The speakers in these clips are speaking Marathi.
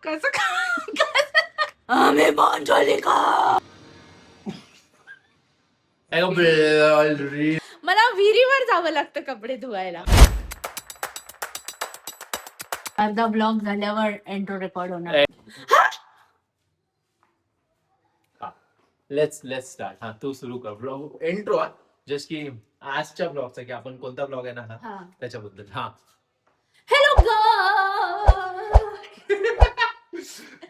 कसं आम्ही मांडलिका. मला विहिरीवर जावं लागतं कपडे धुवायला. अर्धा ब्लॉग झाल्यावर एंट्रो रेकॉर्ड होणार. Let's start. हा तू सुरू कर ब्लॉग इंट्रो. जस्ट की आजच्या ब्लॉगचा की आपण कोणता ब्लॉग आहे ना हा त्याच्याबद्दल. हा हॅलो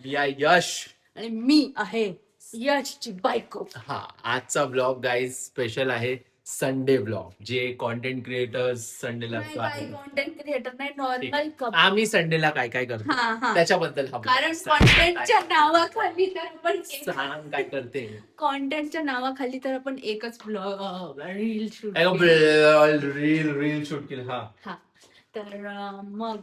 मी आहे यश आणि मी आहे यशची बायको. हा आजचा ब्लॉग गाईज स्पेशल आहे संडे ब्लॉग. जे कॉन्टेंट क्रिएटर्स संडेला कॉन्टेंट क्रिएटर नाही, नॉर्मल कपल. आम्ही संडेला काय काय करतो त्याच्याबद्दल. कारण कॉन्टेंटच्या नावाखाली तर आपण सांग काय करते. कॉन्टेंटच्या नावाखाली तर आपण एकच blog reel shoot reel shoot केलं. हा तर मग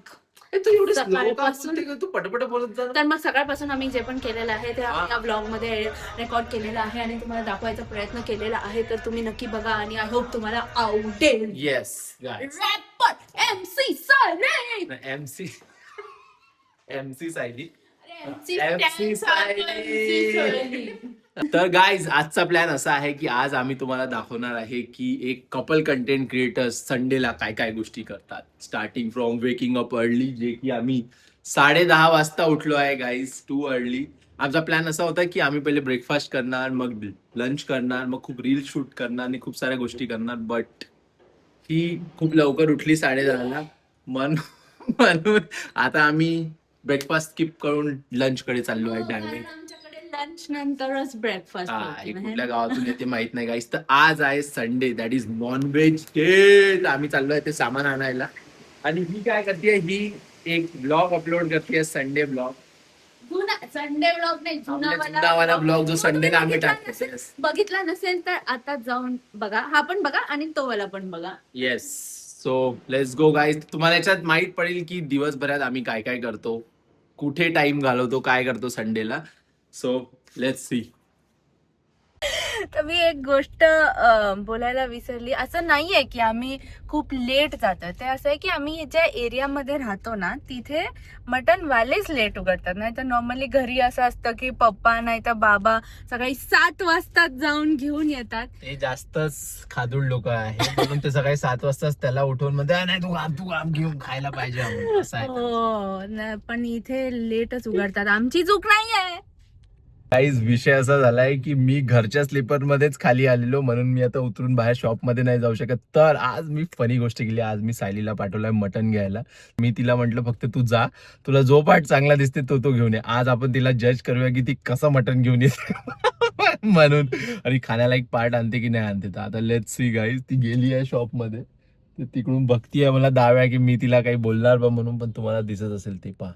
तू एवढं सकाळपासून तू पटपट बोलत जा. तर मग सकाळपासून आम्ही जे पण केलेलं आहे ते या ब्लॉग मध्ये रेकॉर्ड केलेलं आहे आणि तुम्हाला दाखवायचा प्रयत्न केलेला आहे. तर तुम्ही नक्की बघा आणि आय होप तुम्हाला आवडेल. Yes guys. Wrapper MC Sayali. MC Sayali. MC Sayali. तर गाईज आजचा प्लॅन असा आहे की आज आम्ही तुम्हाला दाखवणार आहे की एक कपल कंटेंट क्रिएटर्स संडेला काय काय गोष्टी करतात. Starting from waking up early, जे की आम्ही 10:30 वाजता उठलो आहे गाईज. Too early. आमचा प्लॅन असा होता की आम्ही पहिले ब्रेकफास्ट करणार, मग लंच करणार, मग खूप रील शूट करणार आणि खूप साऱ्या गोष्टी करणार. बट ही खूप लवकर उठली 10:30ला म्हणून आता आम्ही ब्रेकफास्ट स्किप करून लंच कडे चाललो आहे डायरेक्ट. लंच नंतरच ब्रेकफास्ट. कुठल्या गावातून येते माहित नाही गाईस. तर आज आहे Sunday, that is non veg day. आम्ही चाललोय ते सामान आणायला. आणि ही काय करते, ही एक ब्लॉग अपलोड करते संडे ब्लॉग. संडे ब्लॉग नाही, जुनावाला ब्लॉग जो संडेला आम्ही टाकतो. बघितला नसेल तर आता जाऊन बघा. हा पण बघा आणि तो वाला पण बघा. Yes. So let's go guys. तुम्हाला याच्यात माहित पडेल की दिवसभरात आम्ही काय काय करतो, कुठे टाइम घालवतो, काय करतो संडेला. So let's see. तर मी एक गोष्ट बोलायला विसरली. असं नाहीये की आम्ही खूप लेट जातो. ते असं आहे की आम्ही ज्या एरियामध्ये राहतो ना तिथे मटन वालेच लेट उघडतात. नाही तर नॉर्मली घरी असं असतं की पप्पा नाही तर बाबा सकाळी 7 वाजता जाऊन घेऊन येतात. ते जास्तच खादूळ लोक आहे म्हणून ते सकाळी 7 वाजताच त्याला उठवून मध्ये नाही तू आम घेऊन खायला पाहिजे असं आहे. हो, पण इथे लेटच उघडतात. आमची चूक नाहीये. काहीच विषय असा झालाय की मी घरच्या स्लीपर मध्येच खाली आलेलो, म्हणून मी आता उतरून बाहेर शॉप मध्ये नाही जाऊ शकत. तर आज मी फनी गोष्ट केली. आज मी सायलीला पाठवलाय मटन घ्यायला. मी तिला म्हटलं फक्त तू जा, तुला जो पार्ट चांगला दिसते तो घेऊन ये. आज आपण तिला जज करूया की ती कसं मटन घेऊन येते म्हणून, आणि खाण्याला एक पार्ट आणते की नाही आणते. तर आता लेट्स सी गाईज. ती गेली आहे शॉप मध्ये, तिकडून बघतीये मला दाव्या की मी तिला काही बोलणार बा म्हणून. पण तुम्हाला दिसत असेल ते पहा,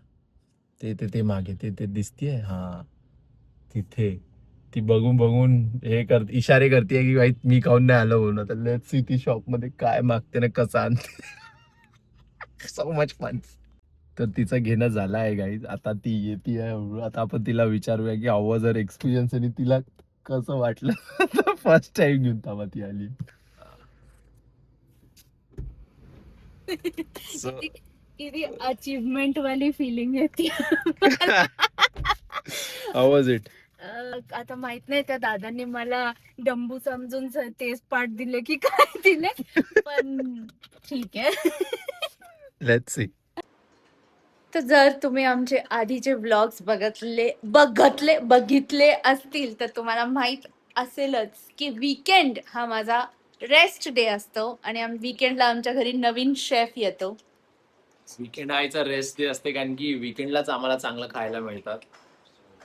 ते मागे ते दिसतीये. हा तिथे ती बघून हे इशारे करते की भाई मी खाऊन नाही आलो म्हणून. आता लेट्स सी ती शॉप मध्ये काय मागते ना कसं आणते. So much fun. तर तिचं घेणं झालं आहे गाईज. आता ती येते आहे. आता आपण तिला विचारूया की हाऊ वाज हर एक्सपिरियन्स आणि तिला कसं वाटलं. फर्स्ट टाइम घेऊन थांबा ती आली. किती अचीवमेंट वाली फिलिंग येते. हाऊ वाज इट. आता माहित नाही त्या दादांनी मला डंबू समजून तेच पाठ दिले की काय दिले, पण ठीक आहे. Let's see. तर जर तुम्ही आमचे आधीचे व्लॉग्स बघितले असतील तर तुम्हाला माहित असेलच की वीकेंड हा माझा रेस्ट डे असतो आणि वीकेंडला आमच्या घरी नवीन शेफ येतो. वीकेंड आयचा रेस्ट डे असते कारण की वीकेंडलाच आम्हाला चांगलं खायला मिळतात.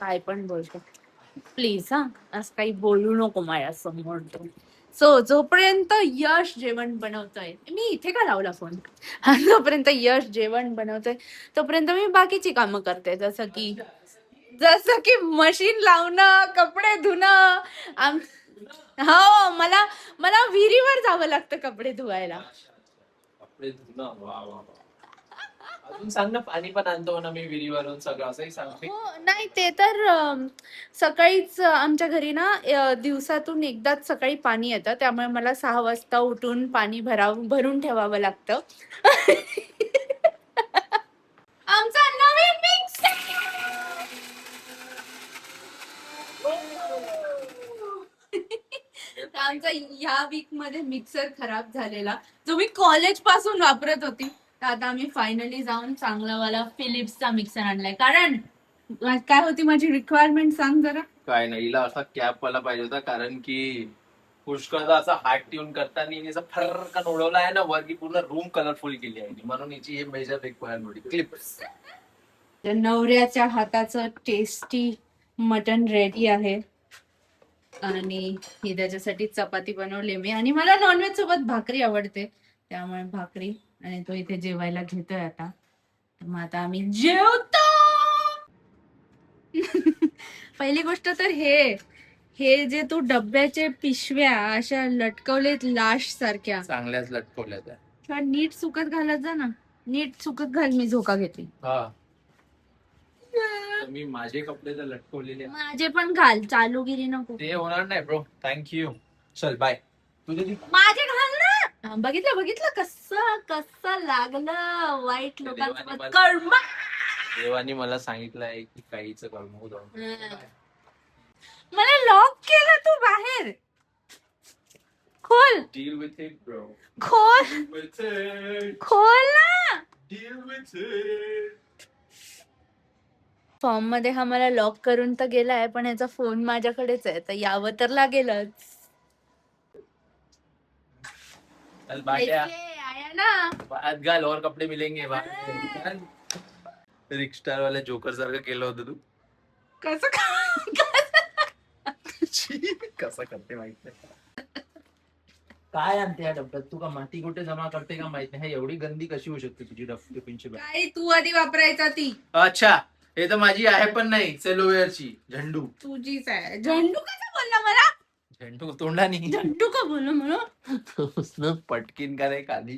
काय पण बोलतो प्लीज. असं काही बोलू नको माझ्या समोर. सो जोपर्यंत यश जेवण बनवतोय, मी इथे का लावला फोन, जोपर्यंत यश जेवण बनवतोय तोपर्यंत मी बाकीची कामं करते. जसं की मशीन लावणं, कपडे धुणं. हो, मला विहिरीवर जावं लागतं कपडे धुवायला. कपडे धुणं, वा वा. अजून सांग ना. पाणी पण आणतो ना मी विहिरीवरून सगळं, असंही सांगते. हो, नाही ते तर सकाळीच आमच्या घरी ना दिवसातून एकदाच सकाळी पाणी येतं. त्यामुळे मला 6 वाजता उठून पाणी भरून ठेवावं लागतं. आमचा आमचा या वीक मध्ये मिक्सर खराब झालेला, जो मी कॉलेज पासून वापरत होती. तर आता आम्ही फायनली जाऊन चांगला वाला फिलिप्सचा मिक्सर आणलाय. कारण काय होती माझी रिक्वायरमेंट सांग जरा. काय नाही, हिला असा कॅप वाला पाहिजे होता, कारण की पुष्कळदा असा हात ट्यून करताना हिने असा फरकन उडवला आहे ना वर, की पूर्ण रूम कलरफुल केली आहे म्हणून हिची हे मेजर रिक्वायरमेंट होती. क्लिप्स. नवऱ्याच्या हाताचं टेस्टी मटन रेडी आहे. आणि ही त्याच्यासाठी चपाती बनवली मी. आणि मला नॉनव्हेज सोबत भाकरी आवडते, त्यामुळे भाकरी. आणि तो इथे जेवायला घेतोय आता. तर मग आता आम्ही जेवतो. पहिली गोष्ट तर हे जे तू डब्याचे पिशव्या अशा लटकवलेत लाश सारख्या, चांगल्याच लटकवल्या त्या. किंवा नीट सुकत घालत जा ना. नीट सुकत घाल, मी झोका घेतली. हा, मी माझे कपडे तर लटकवलेले आहे. माझे पण घाल, चालूगिरी नको. ते होणार नाही ब्रो, थँक्यू. चल बाय. तुझे माझे घाल ना. बघितलं बघितलं कसं कसं लागलं वाईट लोकांसोबत कर्म. देवानी मला सांगितलंय की काहीच कर्म जाऊन. मला लॉक केलं तू बाहेर. खोल डील विथ इट ब्रो. खोल खोल ना. Deal with it. फॉर्म मध्ये हा मला लॉक करून तर गेलाय, पण याचा फोन माझ्याकडेच आहे, तर यावं तर लागेलच. चल बाट्या, आया ना. बात घाल और कपडे मिलेंगे. रिक्स्टार वाल्या जोकर सारखं केलं होतं तू. कसं कसं करते माहित नाही. काय आणते या डब्यात? तू का माती कुठे जमा करते का माहित नाही. एवढी गंदी कशी होऊ शकते तुझी टिफिनची बॅग? काय तू आधी वापरायचा ती. अच्छा, हे तर माझी आहे पण नाही, सेलोवेअरची. झंडू. तुझीच आहे. झंडू कसा बोलला मला? झंडू तोंडानी. झंडू का बोलला मला? पटकीन का रे खाली.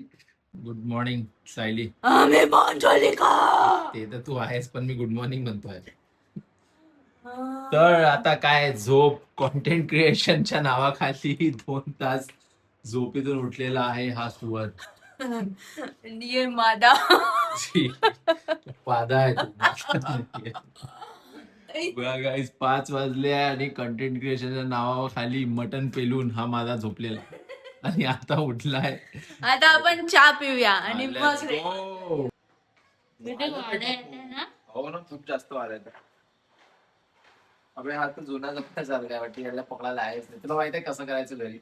Good morning Sayali. आम्ही मंजलिका. ते तर तू आहेस, पण मी गुड मॉर्निंग म्हणतोय. तर आता काय, झोप कॉन्टेंट क्रिएशनच्या नावाखाली 2 तास झोपेतून उठलेला आहे हा सुवर. ये मादा. पादा आहे बघा गाईस, 5 वाजले आहे आणि कंटेंट क्रिएशनच्या नावाखाली मटन पेलून हा माझा झोपलेला आहे. आणि आता उठलाय. आता आपण चहा पिऊया आणि मग हो ना. हो ना, खूप जास्त वाढत आहे. अबे हा तर जुना जप्ता चाललाय वाटतं, याला पकडायला आहेच नाही. तुला माहित आहे कसं करायचं घरी?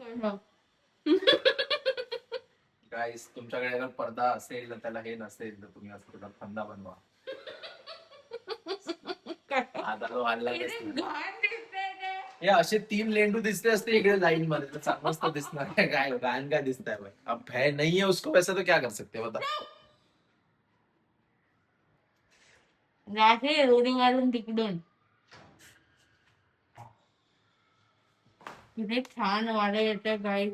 गाईस, तुमच्याकडे अगर पडदा असेल तर त्याला हे नसेल तर तुम्ही असं थोडा फंदा बनवा. आता तो हल्ला हे असे 3 लेंडू दिसते असते इकडे लाईन मध्ये, तर चांगलंच तर दिसणार आहे. काय गायन काय दिसतंय भाई? अब भय नहीं है उसको वैसे तो क्या कर सकते बता. रोडी मारून तिकडून किती छान वाढ येते गाई.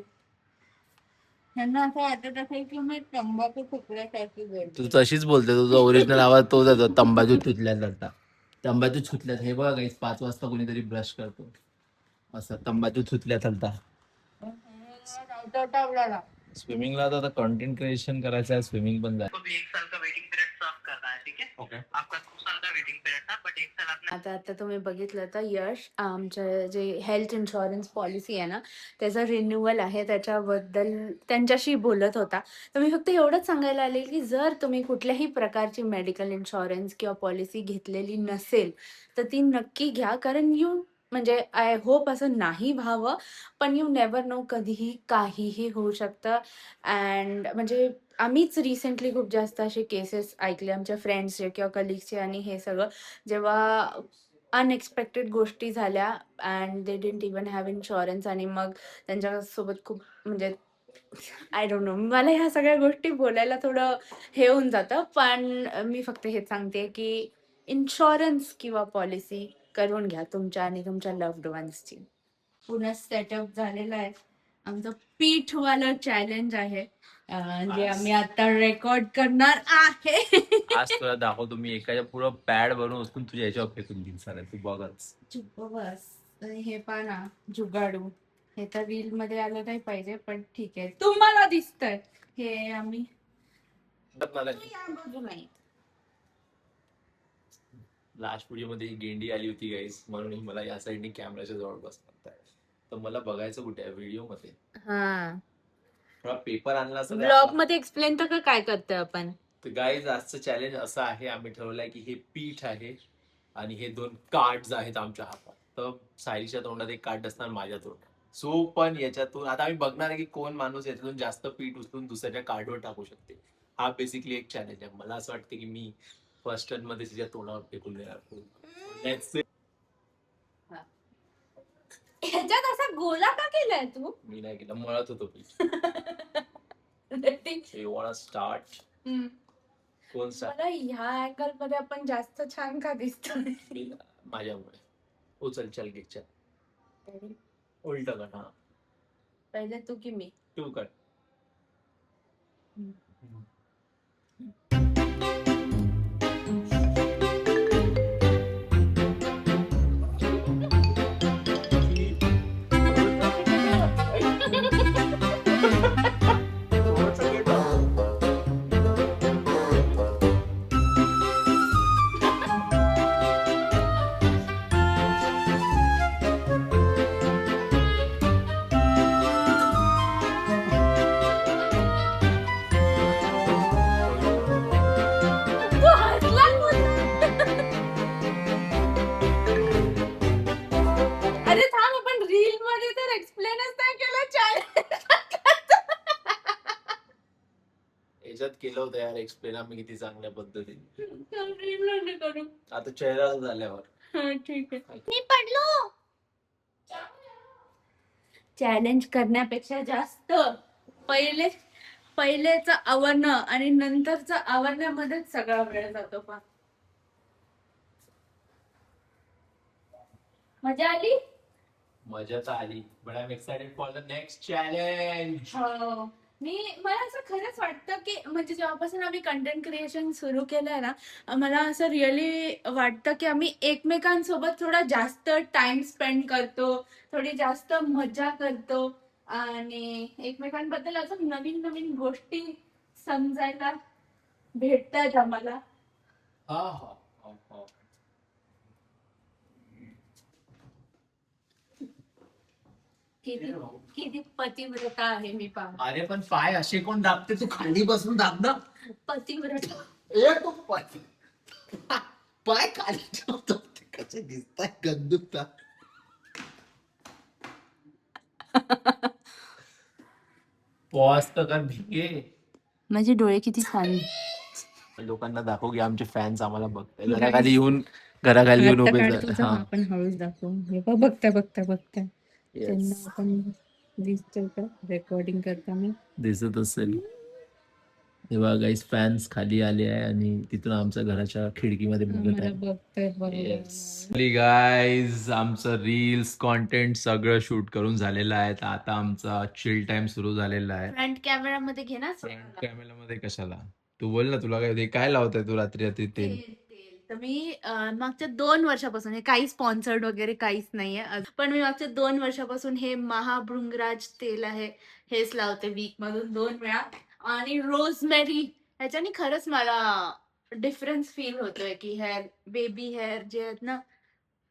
त्यांना असं वाटत असेल की मी तंबाखू फुकल्यासारखी बोलते. तू तशीच बोलते, तुझा ओरिजिनल आवाज तोच येतो, तंबाखू छुटल्यासारखा. तंबाखू छुटल्यात. हे बघा गाईस, 5 वाजता कोणीतरी ब्रश करतो असं तंबाखू छुटल्यात हलता. स्विमिंगला आता कंटेंट क्रिएशन करायचं आहे, स्विमिंग पण जाय. आता आता तुम्ही बघितलं तर यश आमचं जे हेल्थ इन्शुरन्स पॉलिसी आहे ना, त्याचा रिन्युअल आहे, त्याच्याबद्दल त्यांच्याशी बोलत होता. तर मी फक्त एवढंच सांगायला आले की जर तुम्ही कुठल्याही प्रकारची मेडिकल इन्शुरन्स किंवा पॉलिसी घेतलेली नसेल तर ती नक्की घ्या. कारण म्हणजे आय होप असं नाही व्हावं, पण यू नेवर नो, कधीही काहीही होऊ शकतं. अँड म्हणजे आम्हीच रिसेंटली खूप जास्त असे केसेस ऐकले आमच्या फ्रेंड्सचे किंवा कलिग्सचे. आणि हे सगळं जेव्हा अनएक्सपेक्टेड गोष्टी झाल्या and they didn't even have insurance, आणि मग त्यांच्यासोबत खूप म्हणजे आय डोंट नो, मला ह्या सगळ्या गोष्टी बोलायला थोडं हे होऊन जातं. पण मी फक्त हेच सांगते की इन्शुरन्स किंवा पॉलिसी करून घ्या तुमच्या आणि तुमच्या लव्ड वन्सची. पुन्हा सेटअप झालेलं आहे आमचं पीठवालं चॅलेंज आहे, जे आम्ही आता रेकॉर्ड करणार आहे. आज तुला दाखवतो मी एखाद्या पुढं पॅड बनवून उचलून तुझ्या याच्यावर फेकून देईन साऱ्या, तू बघच. चुप बस. आणि हे पाना जुगाडू, हे तर रील मध्ये आलं नाही पाहिजे, पण ठीक आहे, तुम्हाला दिसतंय हे आम्ही या बाजूला आहे. लास्ट व्हिडिओ मध्ये ही गेंडी आली होती गाईस, म्हणून मला या साईडने कॅमेराच्या जवळ बसणार. तर मला बघायचं कुठे आहे व्हिडिओ मध्ये. हा थोडा पेपर आणला असता तर ब्लॉग मध्ये एक्सप्लेन तर काय करतोय आपण. तर गाईज आजचं चॅलेंज असं आहे, आम्ही ठरवलंय की हे पीठ आहे आणि हे 2 कार्ड्स आहेत आमच्या हातात. तर सायलीच्या तोंडात एक कार्ड असणार, माझ्या तोंडात. सो पण याच्यातून आता आम्ही बघणार आहे की कोण माणूस याच्यातून जास्त पीठ उचलून दुसऱ्याच्या कार्डवर टाकू शकते. हा बेसिकली एक चॅलेंज आहे. मला असं वाटतं की मी फर्स्ट टर्न मध्ये तिच्या तोंडावर फेकून देणार. Let's see. ह्याच्यात असा गोला का केलाय तू. मी नाही केलं, मळत होतो पीठ. You want start? कोण मला ह्या अँगल मध्ये आपण जास्त छान का दिसतोय. माझ्यामुळे. उचल, चल घे, चल. उलट कर. हा, पहिले तू की मी. तू कर. तू हसलास बोलला. अरे थांब, आपण रील मध्ये तर एक्सप्लेनच नाही केलं चॅलेंज. याच्यात केलं होतं यार एक्सप्लेन आम्ही किती चांगल्या पद्धतीने. रील मध्ये करू. आता चेहरा झाल्यावर. हा ठीक आहे. मी पडलो. चॅलेंज करण्यापेक्षा जास्त पहिलेचं आवरणं आणि नंतरचं आवरण्यामध्येच सगळा वेळ जातो. पा मजा आली. मजा तर आली, but I am excited for the next challenge. मला असं खरंच वाटतं की म्हणजे जेव्हापासून आम्ही कंटेंट क्रिएशन सुरू केलंय ना, मला असं रिअली वाटतं की आम्ही एकमेकांसोबत थोडा जास्त टाइम स्पेंड करतो, थोडी जास्त मजा करतो आणि एकमेकांबद्दल असं नवीन नवीन गोष्टी समजायला भेटतात आम्हाला. हा हा हा हा. किती किती पतिव्रता आहे मी. पहा, अरे पण पाय असे कोण दाबते, तू खाली बसून दाब ना. पतिव्रता. ए तो पाय खाली ठेवतो, ते कसे दिसताय गंदुकता. पॉज तर कर भिके. माझे डोळे किती छान. लोकांना दाखव की आमचे फॅन्स आम्हाला बघताय. घराखाली येऊन उभे झाले. हा, आपण हळूच दाखवू. हे बघता त्यांना आपण दिसतोय का रेकॉर्डिंग करताना. दिसत असेल तेव्हा गाईस फॅन्स खाली आले आहे आणि तिथून आमच्या घराच्या खिडकीमध्ये बघत आहे. बघतोय. गाईज आमचं रील्स कॉन्टेंट सगळं शूट करून झालेलं आहे. तर आता आमचा चिल टाइम सुरू झालेला आहे. फ्रंट कॅमेरा मध्ये घे ना. फ्रंट कॅमेरामध्ये कशाला, तू बोल ना, तुला काय होते, काय लावताय तू रात्री रात्री तेल? तर मी मागच्या 2 वर्षापासून, हे काही स्पॉन्सर्ड वगैरे काहीच नाहीये, पण मी मागच्या 2 वर्षापासून हे महाभृंगराज तेल आहे, हेच लावते वीक मधून 2 वेळा. आणि रोजमेरी, ह्याच्याने खरंच मला डिफरन्स फील होतोय की हेअर, बेबी हेअर जे आहेत ना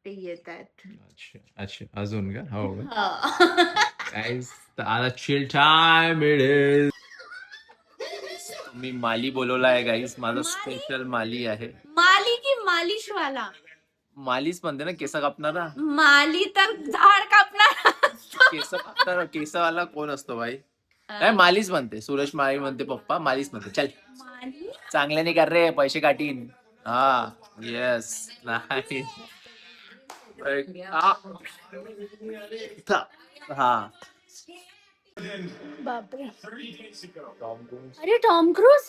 ते येत आहेत. अच्छा अच्छा, अजून का? हो का? हा. गाईज आता चिल टाइम मिळेल. मी माली बोलवला आहे गाईज, माझा स्पेशल माली आहे. माली की मालिशवाला? मालीच म्हणते ना, केस कापणारा. माली तर झाड कापणार. केस कापणारा, केसवाला कोण असतो भाई? काय मालीच म्हणते, सूरज माली म्हणते, पप्पा मालीच म्हणते. चल चांगल्याने कर रे, पैसे काटीन. हा येस नाही. हा बापरे. अरे टॉम क्रूज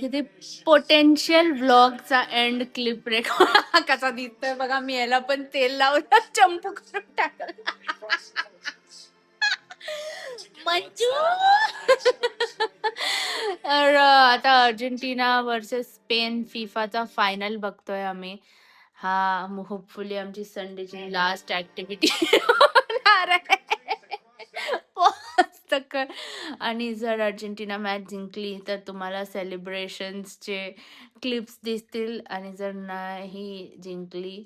किती पोटेन्शियल व्लॉगचा एंड क्लिप रेकॉर्ड कसा दिसतोय बघा. मी याला पण तेल लावलं, चंपू करून टाकलं. मंजू. तर आता अर्जेंटिना वर्सेस स्पेन फिफाचा फायनल बघतोय आम्ही. हा होपफुली आमची संडेची लास्ट ऍक्टिव्हिटी होणार आहे. Pause तर कर. आणि जर अर्जेंटिना मॅच जिंकली तर तुम्हाला सेलिब्रेशन्सचे क्लिप्स दिसतील, आणि जर नाही जिंकली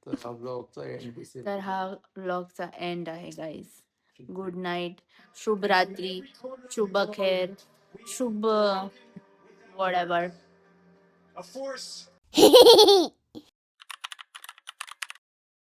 तर हा ब्लॉगचा एंड दिसेल. तर हा व्लॉगचा एंड आहे गाईज. गुड नाईट, शुभ रात्री, शुभ खेर, शुभ वॉट एव्हर.